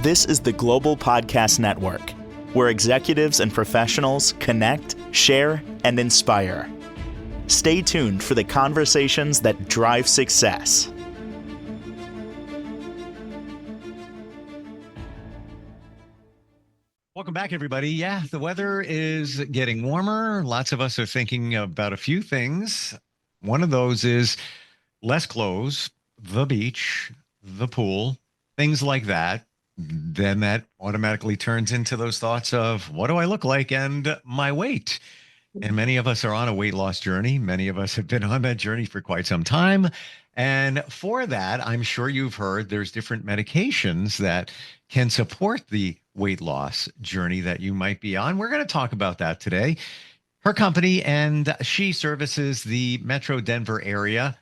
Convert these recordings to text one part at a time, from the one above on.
This is the Global Podcast Network, where executives and professionals connect, share, and inspire. Stay tuned for the conversations that drive success. Welcome back, everybody. Yeah, the weather is getting warmer. Lots of us are thinking about a few things. One of those is less clothes, the beach, the pool, things like that. Then that automatically turns into those thoughts of what do I look like and my weight. And many of us are on a weight loss journey. Many of us have been on that journey for quite some time. And for that, I'm sure you've heard there's different medications that can support the weight loss journey that you might be on. We're going to talk about that today. Her company, and she services the Metro Denver area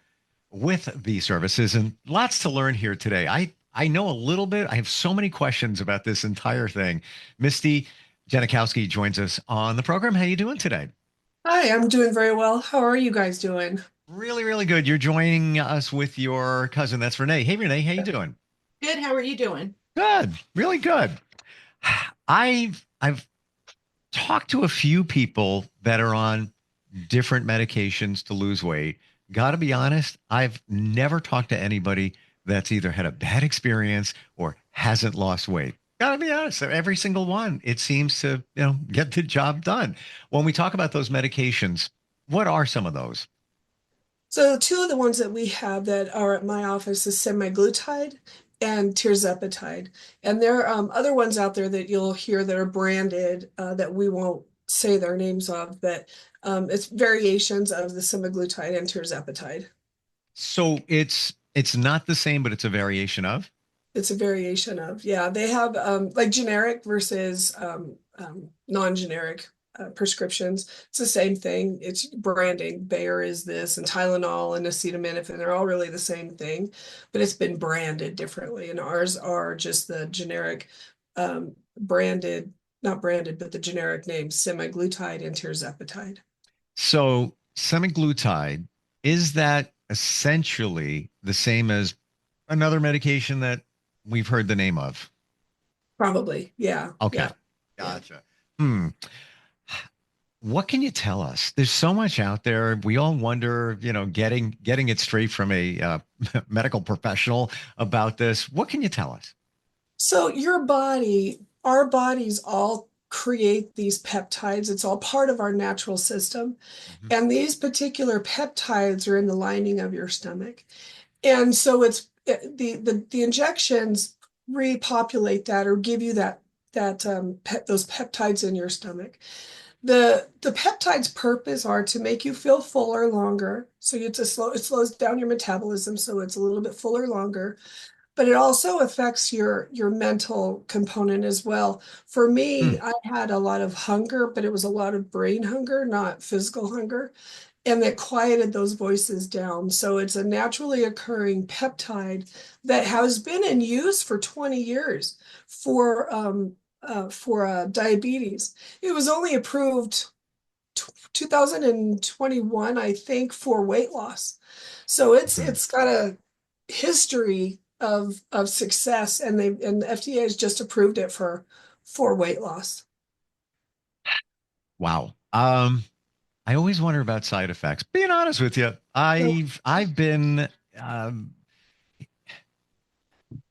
with the services, and lots to learn here today. I know a little bit. I have so many questions about this entire thing. Misti Janikowski joins us on the program. How you doing today? Hi, I'm doing very well. How are you guys doing? Really, really good. You're joining us with your cousin. That's Renee. Hey, Renee, how you doing? Good. How are you doing? Good. Really good. I've talked to a few people that are on different medications to lose weight. Got to be honest, I've never talked to anybody that's either had a bad experience or hasn't lost weight. Got to be honest, every single one, it seems to, get the job done. When we talk about those medications, what are some of those? So two of the ones that we have that are at my office is semaglutide and tirzepatide. And there are other ones out there that you'll hear that are branded that we won't say their names of, but it's variations of the semaglutide and tirzepatide. So it's not the same, but it's a variation of? It's a variation of, yeah. They have like generic versus non-generic prescriptions. It's the same thing. It's branding. Bayer is this, and Tylenol and acetaminophen. They're all really the same thing, but it's been branded differently. And ours are just the generic branded, not branded, but the generic names, semaglutide and tirzepatide. So semaglutide, is that essentially the same as another medication that we've heard the name of? Probably, yeah. Okay, yeah. gotcha. What can you tell us? There's so much out there. We all wonder, getting it straight from a medical professional about this. What can you tell us? So our bodies all create these peptides. It's all part of our natural system. Mm-hmm. And these particular peptides are in the lining of your stomach. And so the injections repopulate that or give you those peptides in your stomach. The peptides' purpose are to make you feel fuller longer. So it slows down your metabolism, so it's a little bit fuller longer. But it also affects your mental component as well. For me, I had a lot of hunger, but it was a lot of brain hunger, not physical hunger. And that quieted those voices down. So it's a naturally occurring peptide that has been in use for 20 years for diabetes. It was only approved 2021, I think, for weight loss. So it's got a history of success, and the FDA has just approved it for weight loss. Wow. I always wonder about side effects. Being honest with you, I've been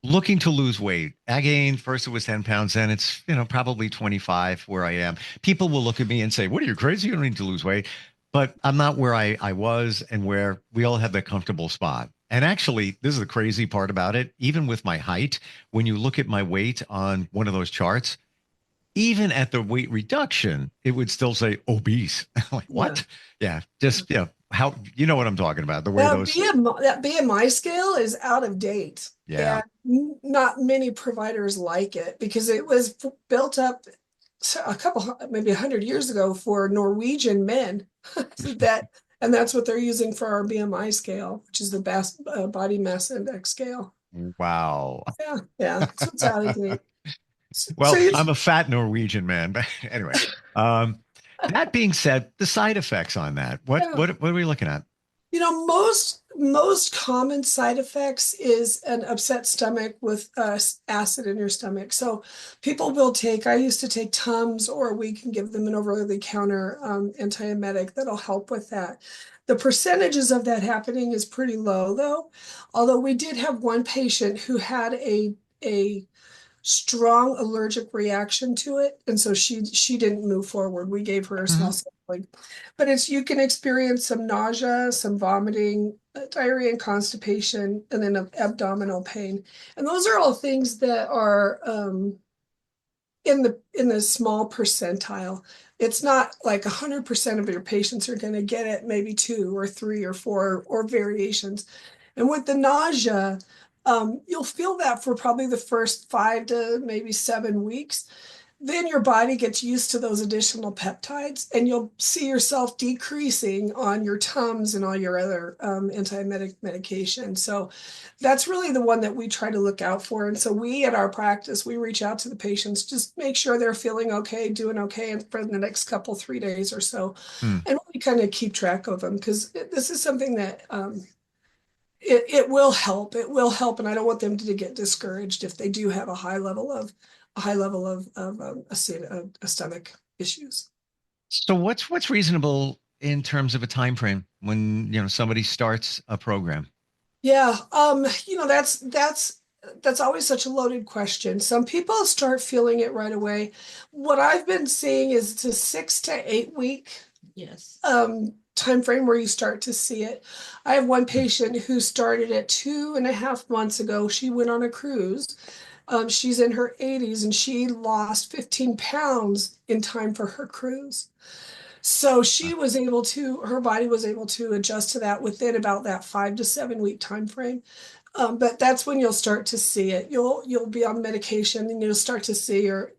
looking to lose weight. Again, first it was 10 pounds, then it's probably 25 where I am. People will look at me and say, "What, are you crazy? You don't need to lose weight." But I'm not where I was, and where we all have that comfortable spot. And actually, this is the crazy part about it. Even with my height, when you look at my weight on one of those charts, even at the weight reduction, it would still say obese. Like, what? Yeah, just, how, you know what I'm talking about. The way that BMI scale is out of date. Yeah. And not many providers like it because it was built up maybe 100 years ago for Norwegian men and that's what they're using for our BMI scale, which is the best body mass index scale. Wow. Yeah. So it's out of date. Well, I'm a fat Norwegian man, but anyway, that being said, the side effects on that, what are we looking at? Most common side effects is an upset stomach with acid in your stomach. So people will take, I used to take Tums, or we can give them an over-the-counter antiemetic that'll help with that. The percentages of that happening is pretty low though. Although we did have one patient who had a strong allergic reaction to it, and so she didn't move forward. We gave her a small sampling, but it's you can experience some nausea, some vomiting, diarrhea and constipation, and then abdominal pain, and those are all things that are in the small percentile. It's not like 100% of your patients are going to get it, maybe 2 or 3 or 4 or variations. And with the nausea, you'll feel that for probably the first 5 to maybe 7 weeks. Then your body gets used to those additional peptides, and you'll see yourself decreasing on your Tums and all your other antiemetic medication. So that's really the one that we try to look out for. And so we, at our practice, we reach out to the patients, just make sure they're feeling okay, doing okay for the next couple, 3 days or so. And we kind of keep track of them, because this is something that it will help. It will help, and I don't want them to get discouraged if they do have a high level of stomach issues. So what's reasonable in terms of a time frame when somebody starts a program? Yeah, that's always such a loaded question. Some people start feeling it right away. What I've been seeing is it's a 6 to 8 week time frame where you start to see it. I have one patient who started it 2.5 months ago. She went on a cruise. She's in her 80s, and she lost 15 pounds in time for her cruise. So her body was able to adjust to that within about that 5 to 7 week time frame. But that's when you'll start to see it. You'll be on medication, and you'll start to see your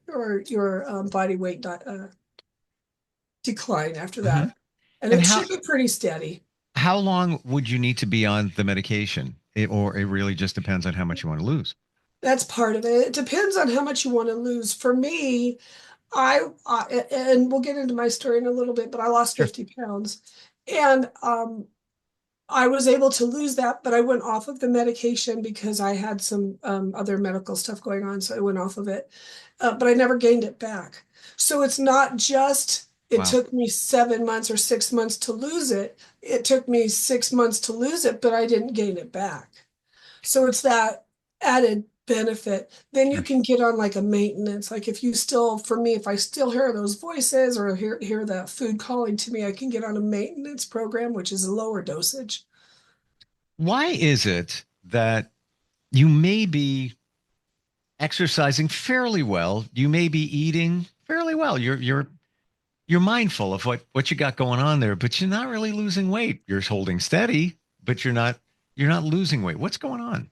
body weight decline after that. And it should be pretty steady. How long would you need to be on the medication? Or it really just depends on how much you want to lose? That's part of it. It depends on how much you want to lose. For me, and we'll get into my story in a little bit, but I lost 50 pounds, and I was able to lose that, but I went off of the medication because I had some other medical stuff going on, so I went off of it, but I never gained it back. So it's not just it took me 7 months or 6 months to lose it. It took me 6 months to lose it, but I didn't gain it back. So it's that added benefit. Then you can get on like a maintenance. Like if I still hear those voices or hear that food calling to me, I can get on a maintenance program, which is a lower dosage. Why is it that you may be exercising fairly well, you may be eating fairly well, you're mindful of what you got going on there, but you're not really losing weight. You're holding steady, but you're not losing weight. What's going on?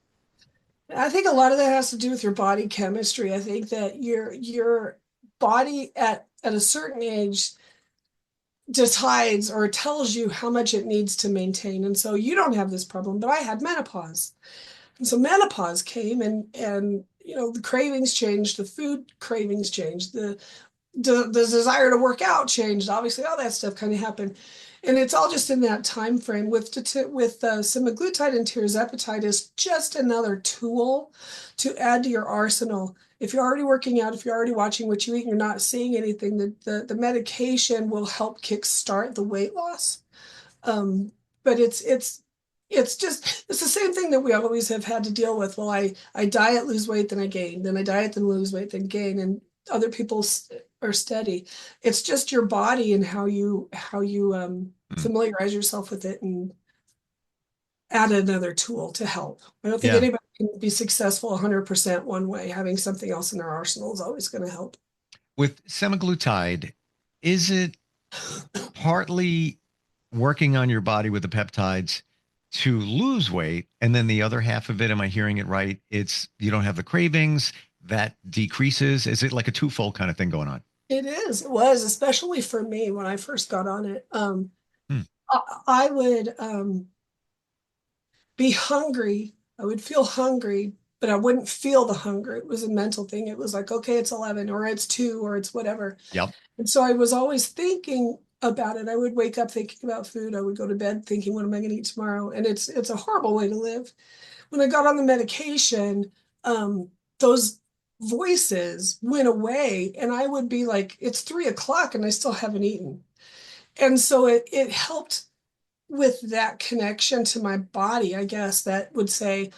I think a lot of that has to do with your body chemistry. I think that your body at a certain age decides or tells you how much it needs to maintain. And so you don't have this problem, but I had menopause. And so menopause came, and the cravings changed, the food cravings changed, the desire to work out changed. Obviously, all that stuff kind of happened. And it's all just in that time frame. With semaglutide and tirzepatide is just another tool to add to your arsenal. If you're already working out, if you're already watching what you eat, and you're not seeing anything, the medication will help kickstart the weight loss. But it's the same thing that we always have had to deal with. Well, I diet, lose weight, then I gain. Then I diet, then lose weight, then gain. And other people are steady. It's just your body and how you familiarize yourself with it and add another tool to help. I don't think anybody can be successful 100% one way. Having something else in their arsenal is always going to help. With semaglutide, is it partly working on your body with the peptides to lose weight, and then the other half of it, am I hearing it right? It's you don't have the cravings, that decreases. Is it like a twofold kind of thing going on? It is. It was, especially for me when I first got on it. I would be hungry. I would feel hungry, but I wouldn't feel the hunger. It was a mental thing. It was like, okay, it's 11 or it's 2 or it's whatever. Yep. And so I was always thinking about it. I would wake up thinking about food. I would go to bed thinking, what am I going to eat tomorrow? And it's a horrible way to live. When I got on the medication, those voices went away, and I would be like, it's 3 o'clock and I still haven't eaten. And so it helped with that connection to my body, I guess, that would say,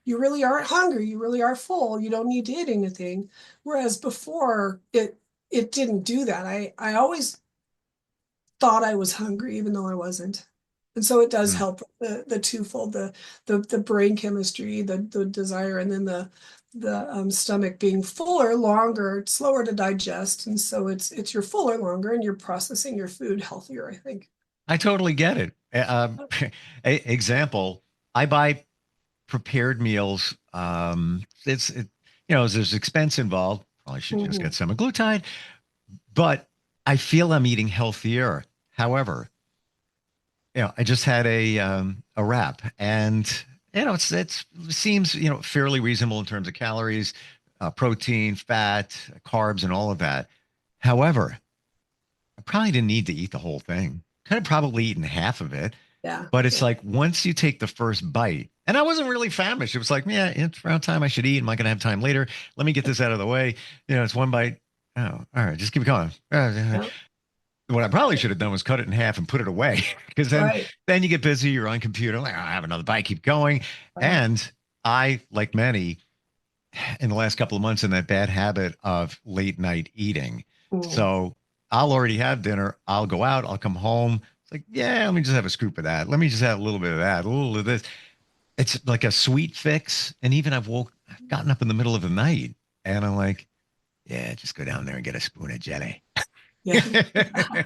you really aren't hungry, you really are full, you don't need to eat anything. Whereas before it didn't do that. I always thought I was hungry, even though I wasn't. And so it does help the twofold, the brain chemistry, the desire, and then the stomach being fuller, longer, slower to digest. And so it's you're fuller longer and you're processing your food healthier, I think. I totally get it. Example, I buy prepared meals. There's expense involved. Probably should just get semaglutide, but I feel I'm eating healthier. However, I just had a wrap, and it seems fairly reasonable in terms of calories, protein, fat, carbs, and all of that. However, I probably didn't need to eat the whole thing. Could have probably eaten half of it. Yeah. But it's like once you take the first bite, and I wasn't really famished. It was like, yeah, it's around time I should eat. Am I going to have time later? Let me get this out of the way. It's one bite. Oh, all right, just keep going. What I probably should have done was cut it in half and put it away, because then you get busy. You're on computer. Like, I have another bite. Keep going. Right. And I, like many, in the last couple of months, in that bad habit of late night eating. So I'll already have dinner. I'll go out. I'll come home. It's like, yeah, let me just have a scoop of that. Let me just have a little bit of that, a little of this. It's like a sweet fix. And even I've gotten up in the middle of the night, and I'm like, yeah, just go down there and get a spoon of jelly. Yeah.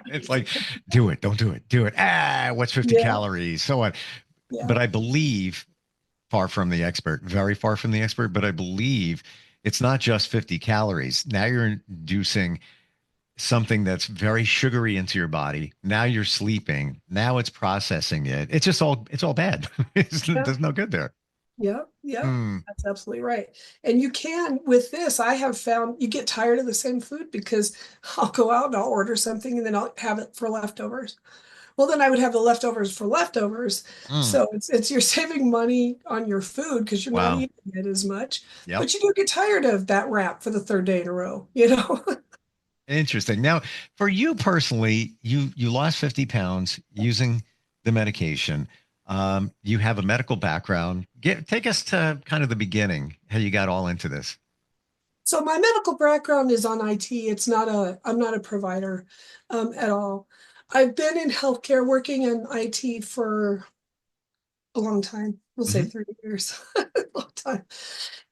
It's like, do it. Don't do it. Do it. What's 50 calories? So on. Yeah. But I believe, far from the expert, very far from the expert, but I believe it's not just 50 calories. Now you're inducing something that's very sugary into your body. Now you're sleeping. Now it's processing it. It's all bad. There's no good there. Yeah. That's absolutely right. And you can, with this, I have found you get tired of the same food, because I'll go out and I'll order something and then I'll have it for leftovers. Well, then I would have the leftovers for leftovers. So it's you're saving money on your food because you're not eating it as much. Yep. But you do get tired of that wrap for the third day in a row, Interesting. Now, for you personally, you lost 50 pounds using the medication. You have a medical background. Take us to kind of the beginning, how you got all into this. So my medical background is on IT. I'm not a provider at all. I've been in healthcare, working in IT for a long time. We'll say 30 years, a long time.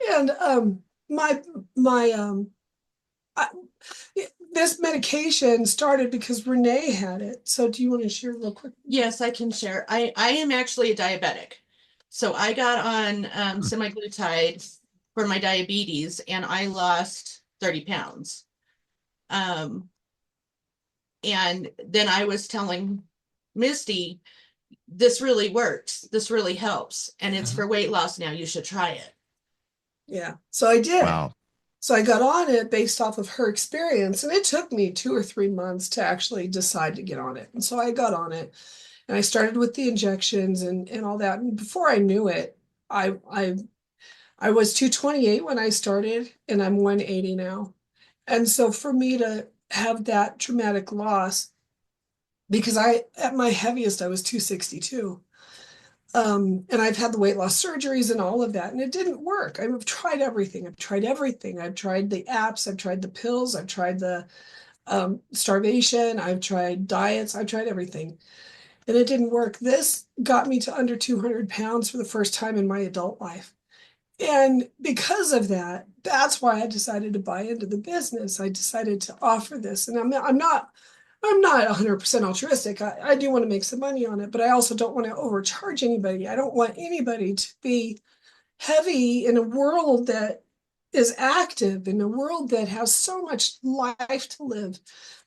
And this medication started because Renee had it. So do you want to share real quick? Yes, I can share. I am actually a diabetic. So I got on semaglutide for my diabetes, and I lost 30 pounds. And then I was telling Misti, this really works. This really helps. And it's for weight loss now. You should try it. Yeah. So I did. Wow. So I got on it based off of her experience, and it took me 2 or 3 months to actually decide to get on it. And so I got on it, and I started with the injections and all that. And before I knew it, I was 228 when I started, and I'm 180 now. And so for me to have that dramatic loss, because at my heaviest, I was 262. And I've had the weight loss surgeries and all of that, and it didn't work. I've tried everything. I've tried the apps. I've tried the pills. I've tried the starvation. I've tried diets. I've tried everything, and it didn't work. This got me to under 200 pounds for the first time in my adult life. And because of that, that's why I decided to buy into the business. I decided to offer this, and I'm not 100% altruistic. I do want to make some money on it, but I also don't want to overcharge anybody. I don't want anybody to be heavy in a world that is active, in a world that has so much life to live,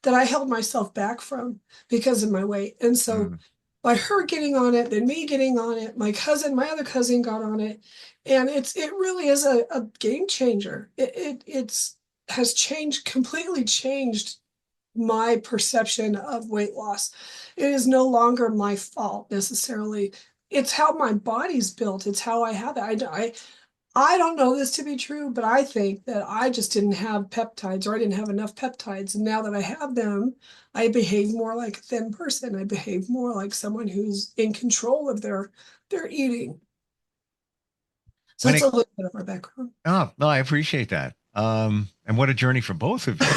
that I held myself back from because of my weight. And so by her getting on it, then me getting on it, my other cousin got on it, and it really is a game changer. It has completely changed my perception of weight loss. It is no longer my fault necessarily. It's how my body's built. It's how I have it. I don't know this to be true, but I think that I just didn't have peptides, or I didn't have enough peptides. And now that I have them, I behave more like a thin person. I behave more like someone who's in control of their eating. So When that's it a little bit of our background. Oh, no, I appreciate that. And what a journey for both of you.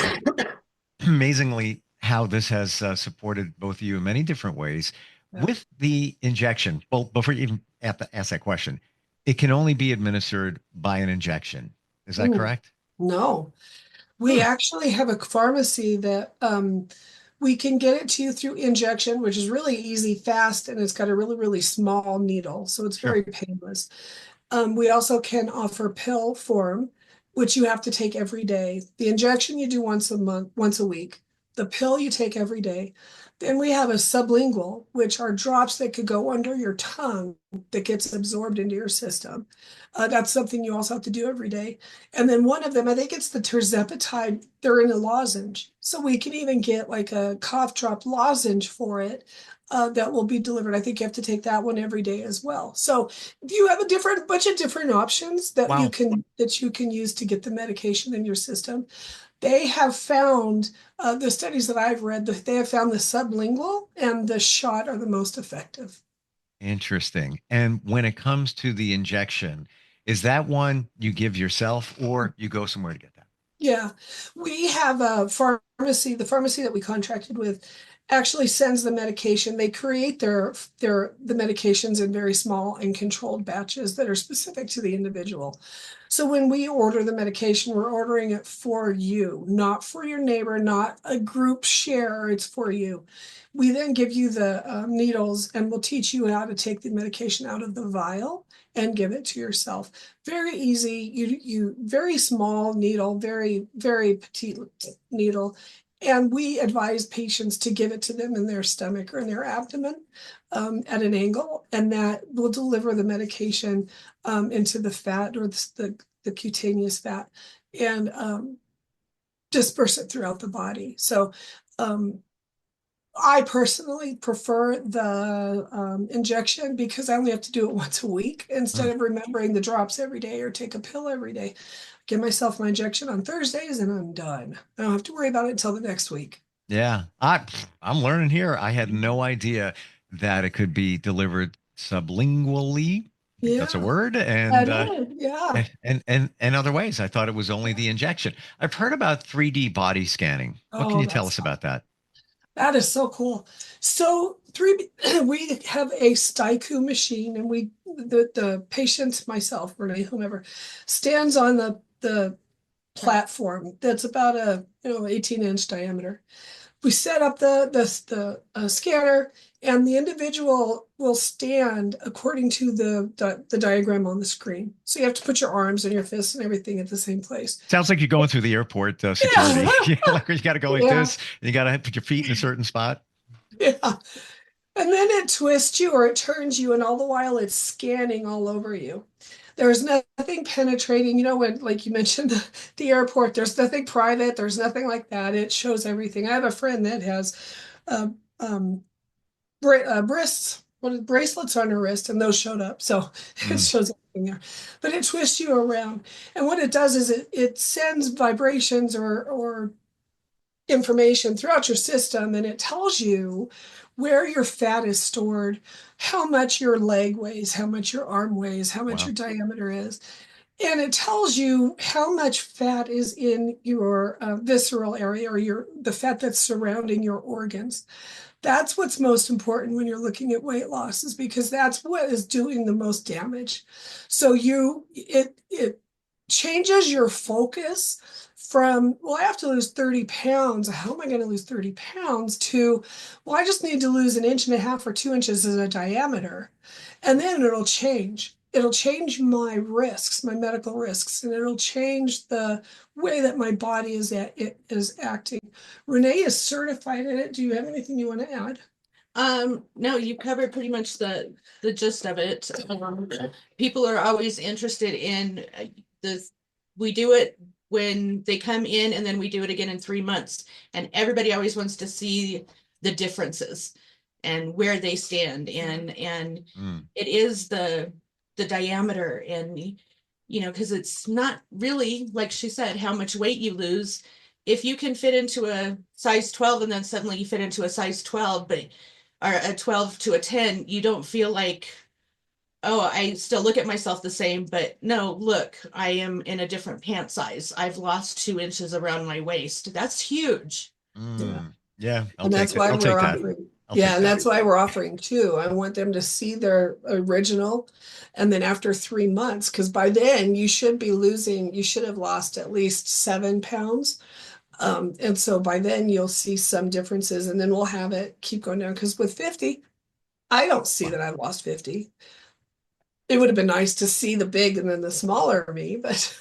Amazingly, how this has supported both of you in many different ways. Yeah. With the injection, well, before you even ask that question, it can only be administered by an injection. Is that Ooh, correct? no. We Hmm. actually have a pharmacy that we can get it to you through injection, which is really easy, fast, and it's got a really, really small needle. So it's Sure. very painless. We also can offer pill form, which you have to take every day. The injection you do once a month, once a week. The pill you take every day. Then we have a sublingual, which are drops that could go under your tongue that gets absorbed into your system. That's something you also have to do every day. And then one of them, I think it's the terzepatide, they're in a lozenge. So we can even get like a cough drop lozenge for it that will be delivered. I think you have to take that one every day as well. So you have a different bunch of different options that Wow. you can use to get the medication in your system. They have found the studies that I've read that they have found the sublingual and the shot are the most effective. Interesting. And when it comes to the injection, is that one you give yourself or you go somewhere to get that? Yeah, we have a pharmacy. The pharmacy that we contracted with actually sends the medication. They create the medications in very small and controlled batches that are specific to the individual. So when we order the medication, we're ordering it for you, not for your neighbor, not a group share. It's for you. We then give you the needles and we'll teach you how to take the medication out of the vial and give it to yourself. Very easy. You very small needle, very petite needle. And we advise patients to give it to them in their stomach or in their abdomen at an angle, and that will deliver the medication into the fat or the cutaneous fat and disperse it throughout the body. So I personally prefer the injection because I only have to do it once a week instead Mm. of remembering the drops every day or take a pill every day. Give myself my injection on Thursdays and I'm done. I don't have to worry about it until the next week. Yeah, I'm learning here. I had no idea that it could be delivered sublingually. I think that's a Yeah, word, that is. Yeah. and other ways. I thought it was only the injection. I've heard about 3D body scanning. What can Oh, you tell us about that? that is so cool. So we have a Staiku machine, and the patient, myself, Renee, whomever, stands on the platform that's about a 18-inch diameter. We set up the scanner, and the individual will stand according to the diagram on the screen. So you have to put your arms and your fists and everything at the same place. Sounds like you're going through the airport security. Yeah, Like you got to go like yeah, this. And you got to put your feet in a certain spot. yeah. And then it twists you or it turns you, and all the while it's scanning all over you. There's nothing penetrating, when, like you mentioned, the airport, there's nothing private, there's nothing like that. It shows everything. I have a friend that has uh, um, wrists, bracelets on her wrist, and those showed up. So it Mm, shows everything there. But it twists you around. And what it does is it sends vibrations or information throughout your system, and it tells you where your fat is stored, how much your leg weighs, how much your arm weighs, how much wow. your diameter is. And it tells you how much fat is in your visceral area or the fat that's surrounding your organs. That's what's most important when you're looking at weight loss, is because that's what is doing the most damage. So it changes your focus from, well, I have to lose 30 pounds. How am I going to lose 30 pounds? To, well, I just need to lose 1.5 inches or 2 inches in a diameter. And then it'll change. It'll change my risks, my medical risks, and it'll change the way that my body is acting. Renee is certified in it. Do you have anything you want to add? No, you covered pretty much the gist of it. People are always interested in this. We do it when they come in, and then we do it again in 3 months. And everybody always wants to see the differences and where they stand. And it is the diameter, and because it's not really, like she said, how much weight you lose. If you can fit into a size 12 and then suddenly you fit into a size 12, but or a 12 to a 10, you don't feel like, oh, I still look at myself the same, but no, look, I am in a different pant size. I've lost 2 inches around my waist. That's huge. Yeah. And that's why I'll we're take that. offering. Yeah, and that's why we're offering 2. I want them to see their original, and then after 3 months, because by then you should have lost at least 7 pounds. And so by then you'll see some differences, and then we'll have it keep going down. Because with 50, I don't see that I've lost 50. It would have been nice to see the big and then the smaller me, but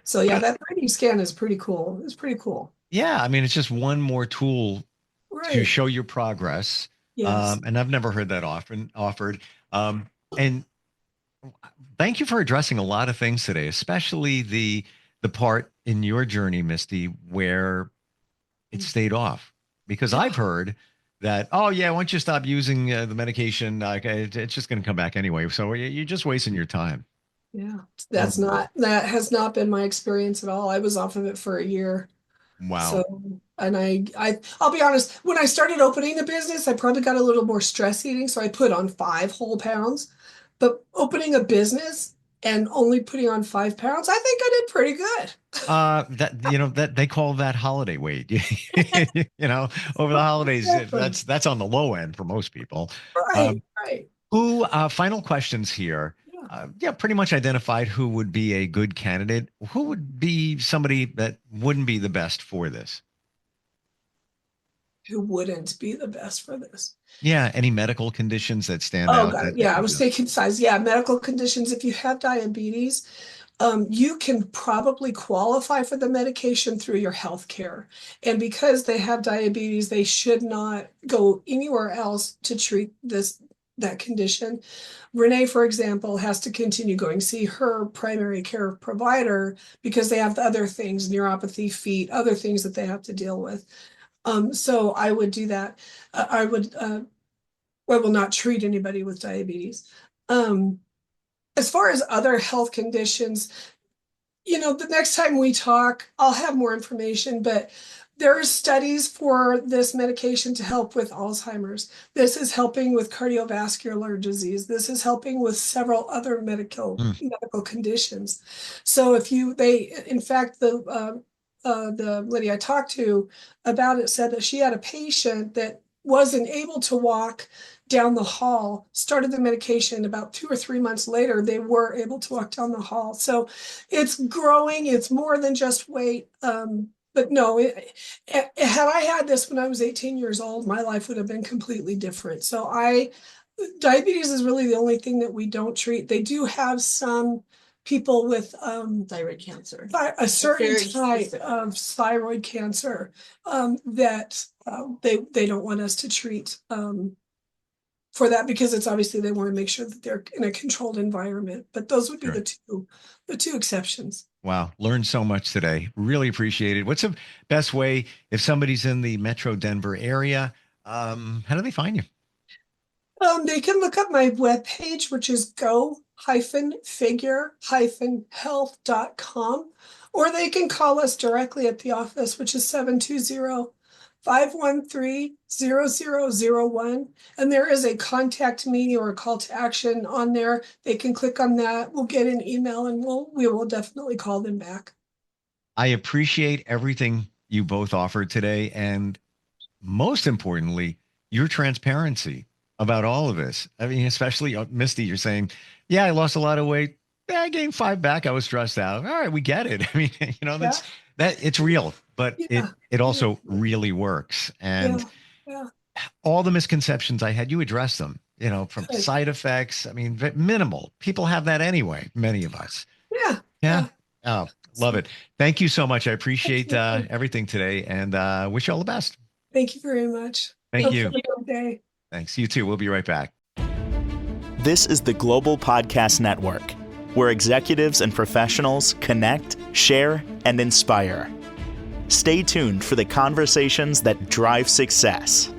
so yeah, that 3D scan is pretty cool. It's pretty cool. Yeah, I mean, it's just one more tool to Right. show your progress. Yes. And I've never heard that often offered. And thank you for addressing a lot of things today, especially the part in your journey, Misti, where it stayed off. Because I've heard that, oh yeah, once you stop using the medication, it's just going to come back anyway. So you're just wasting your time. Yeah, that has not been my experience at all. I was off of it for a year. Wow. So, and I'll be honest, when I started opening the business, I probably got a little more stress eating. So I put on 5 whole pounds, but opening a business and only putting on 5 pounds, I think I did pretty good. That they call that holiday weight. Over the holidays, Exactly. that's on the low end for most people. Right. Who, final questions here. Pretty much identified who would be a good candidate. Who would be somebody that wouldn't be the best for this? Who wouldn't be the best for this? Yeah, any medical conditions that stand Oh, out? God. Yeah, I was thinking size. Yeah, medical conditions. If you have diabetes, you can probably qualify for the medication through your health care. And because they have diabetes, they should not go anywhere else to treat that condition. Renee, for example, has to continue going see her primary care provider because they have the other things, neuropathy, feet, other things that they have to deal with. So I would do that. I will not treat anybody with diabetes. As far as other health conditions, the next time we talk, I'll have more information, but there are studies for this medication to help with Alzheimer's. This is helping with cardiovascular disease. This is helping with several other medical conditions. So in fact, the lady I talked to about it said that she had a patient that wasn't able to walk down the hall, started the medication. About 2 or 3 months later, they were able to walk down the hall. So it's growing. It's more than just weight. But no, had I had this when I was 18 years old, my life would have been completely different. So diabetes is really the only thing that we don't treat. They do have some people with thyroid cancer, a certain type of thyroid cancer that they don't want us to treat for that, because it's obviously they want to make sure that they're in a controlled environment. But those would be the two exceptions. Wow, learned so much today. Really appreciate it. What's the best way if somebody's in the Metro Denver area? How do they find you? They can look up my webpage, which is go-figure-health.com, or they can call us directly at the office, which is 720-513-0001. And there is a contact me or a call to action on there. They can click on that. We'll get an email and we will definitely call them back. I appreciate everything you both offered today. And most importantly, your transparency about all of this. I mean, especially Misti, you're saying, yeah, I lost a lot of weight. Yeah, I gained 5 back. I was stressed out. All right, we get it. I mean, that it's real, but it also really works. And all the misconceptions I had, you addressed them, from side effects. I mean, minimal. People have that anyway. Many of us. Yeah. Oh, love it. Thank you so much. I appreciate everything today, and wish you all the best. Thank you very much. Thank you. Have a good day. Thanks. You too. We'll be right back. This is the Global Podcast Network, where executives and professionals connect, share, and inspire. Stay tuned for the conversations that drive success.